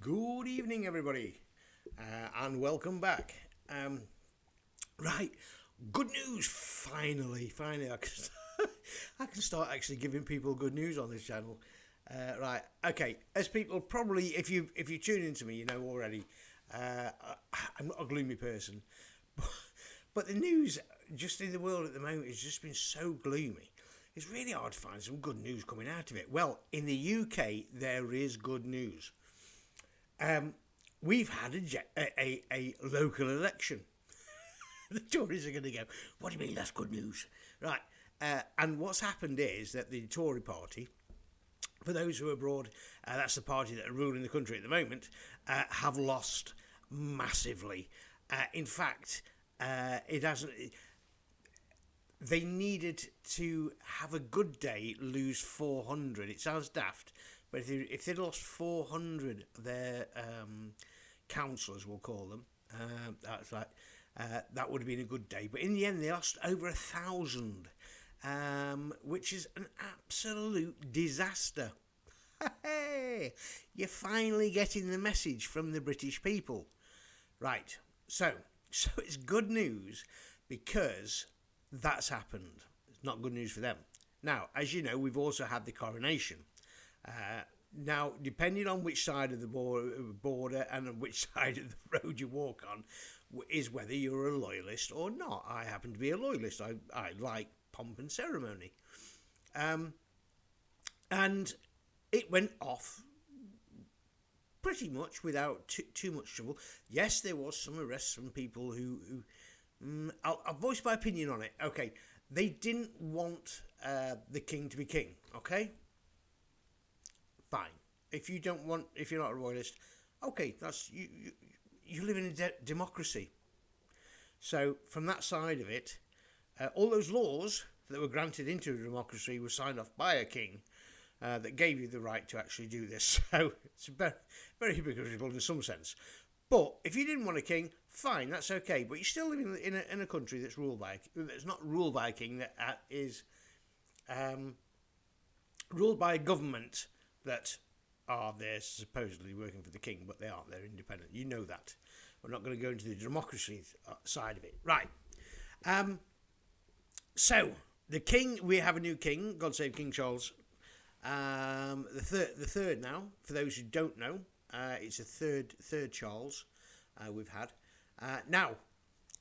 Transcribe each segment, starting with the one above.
Good evening, everybody, and welcome back. Right, good news! Finally, I can start actually giving people good news on this channel. Right, okay. As people probably, if you tune into me, you know already. I'm not a gloomy person, but the news just in the world at the moment has just been so gloomy. It's really hard to find some good news coming out of it. Well, in the UK, there is good news. We've had a local election. The Tories are going to go, what do you mean that's good news? Right. And what's happened is that the Tory party, for those who are abroad, that's the party that are ruling the country at the moment, have lost massively. In fact, it hasn't. They needed to have a good day, lose 400. It sounds daft, but if they'd lost 400 of their councillors, we'll call them, that's like that would have been a good day. But in the end, they lost over 1,000, which is an absolute disaster. Hey, you're finally getting the message from the British people, right? So it's good news because that's happened. It's not good news for them. Now, as you know, we've also had the coronation. Now, depending on which side of the border and on which side of the road you walk on, is whether you're a loyalist or not. I happen to be a loyalist. I like pomp and ceremony. And it went off pretty much without too much trouble. Yes, there was some arrests from people who I'll voice my opinion on it. Okay, they didn't want the king to be king. Okay, fine. If you're not a royalist, okay, that's you. You live in a democracy. So from that side of it, all those laws that were granted into a democracy were signed off by a king that gave you the right to actually do this. So it's very, very hypocritical in some sense. But if you didn't want a king, fine, that's okay. But you still live in a country that's not ruled by a king, that is ruled by a government that are there supposedly working for the king, but they aren't. They're independent. You know that. We're not going to go into the democracy side of it, right? So the king, we have a new king. God save King Charles. The third now. For those who don't know, it's a third Charles we've had now,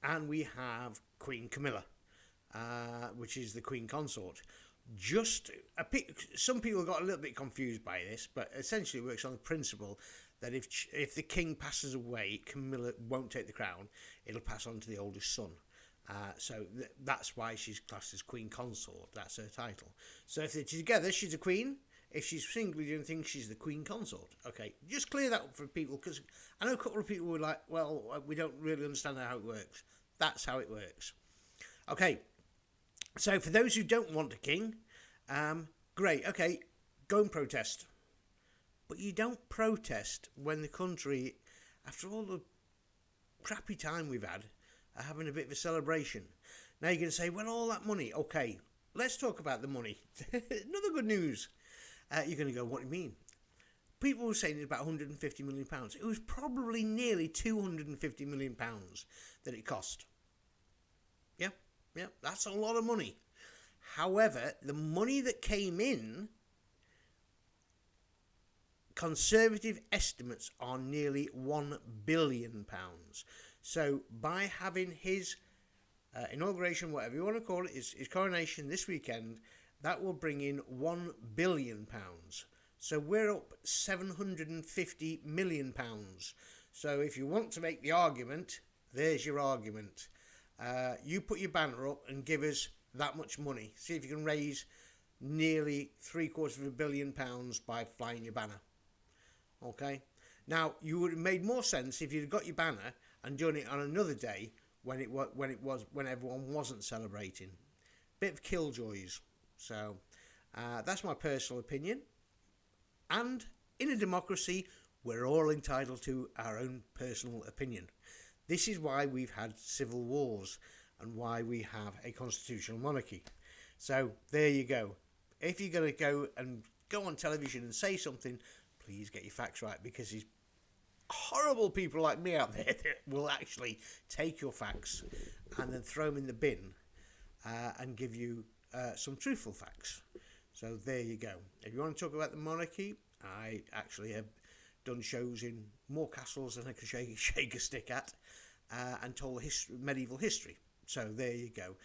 and we have Queen Camilla, which is the Queen Consort. Some people got a little bit confused by this, but essentially it works on the principle that if the king passes away, Camilla won't take the crown; it'll pass on to the oldest son. So that's why she's classed as Queen Consort. That's her title. So if they're together, she's a queen. If she's singly doing things, she's the Queen Consort. Okay, just clear that up for people, because I know a couple of people were like, well, we don't really understand how it works. That's how it works. Okay, so for those who don't want a king, great, okay, go and protest. But you don't protest when the country, after all the crappy time we've had, are having a bit of a celebration. Now you're going to say, well, all that money, okay, let's talk about the money. Another good news. You're going to go, what do you mean? People were saying it's about £150 million. It was probably nearly £250 million that it cost. Yeah, that's a lot of money. However, the money that came in, conservative estimates are nearly £1 billion. So by having his inauguration, whatever you want to call it, his coronation this weekend, that will bring in £1 billion. So we're up £750 million. So if you want to make the argument, there's your argument. You put your banner up and give us that much money. See if you can raise nearly £750 million by flying your banner. Okay? Now, you would have made more sense if you'd got your banner and done it on another day when everyone wasn't celebrating. Bit of killjoys. So that's my personal opinion. And in a democracy, we're all entitled to our own personal opinion. This is why we've had civil wars and why we have a constitutional monarchy. So there you go. If you're going to go on television and say something, please get your facts right, because horrible people like me out there that will actually take your facts and then throw them in the bin and give you some truthful facts. So there you go. If you want to talk about the monarchy, I actually have done shows in more castles than I can shake a stick at, and told medieval history. So there you go.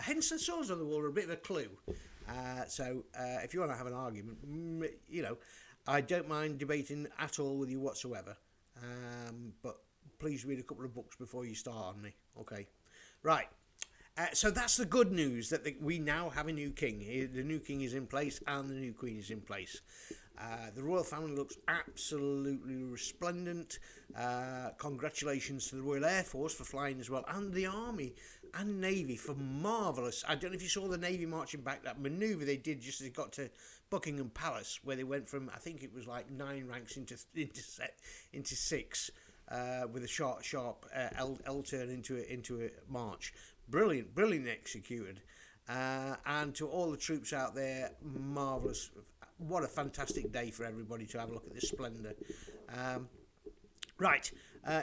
Hence the swords on the wall are a bit of a clue. So if you want to have an argument, I don't mind debating at all with you whatsoever. But please read a couple of books before you start on me. Okay. Right. So that's the good news, that we now have a new king. The new king is in place and the new queen is in place. The royal family looks absolutely resplendent. Congratulations to the Royal Air Force for flying as well, and the Army and Navy for marvellous. I don't know if you saw the Navy marching back, that manoeuvre they did just as they got to Buckingham Palace, where they went from, I think it was like 9 ranks into 6, with a sharp L turn into a march. Brilliant executed. And to all the troops out there, marvellous. What a fantastic day for everybody to have a look at this splendour. Right,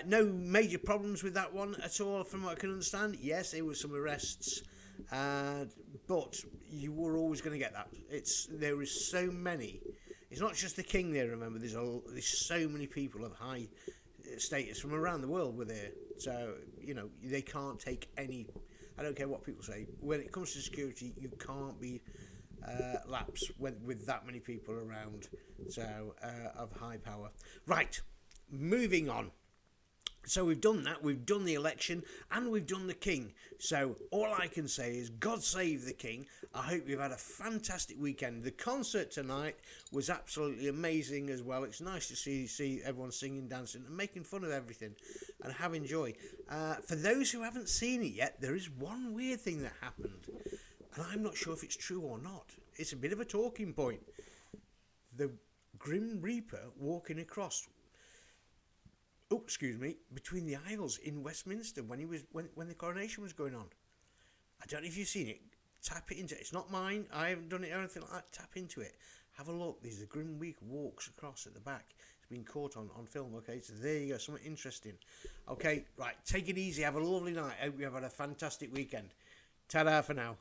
no major problems with that one at all from what I can understand. Yes, there were some arrests, but you were always going to get that. There is so many. It's not just the king there, remember, there's so many people of high status from around the world were there. So, they can't take any, I don't care what people say, when it comes to security, you can't be lapse with that many people around, so of high power. Right, moving on. So we've done that, we've done the election, and we've done the king. So all I can say is God save the king. I hope you've had a fantastic weekend. The concert tonight was absolutely amazing as well. It's nice to see everyone singing, dancing, and making fun of everything and having joy. For those who haven't seen it yet, there is one weird thing that happened, and I'm not sure if it's true or not. It's a bit of a talking point. The Grim Reaper walking across, between the aisles in Westminster when the coronation was going on. I don't know if you've seen it. Tap it into it. It's not mine. I haven't done it or anything like that. Tap into it. Have a look. There's the Grim Reaper walks across at the back. It's been caught on film. Okay, so there you go. Something interesting. Okay, right. Take it easy. Have a lovely night. I hope you have had a fantastic weekend. Ta-da for now.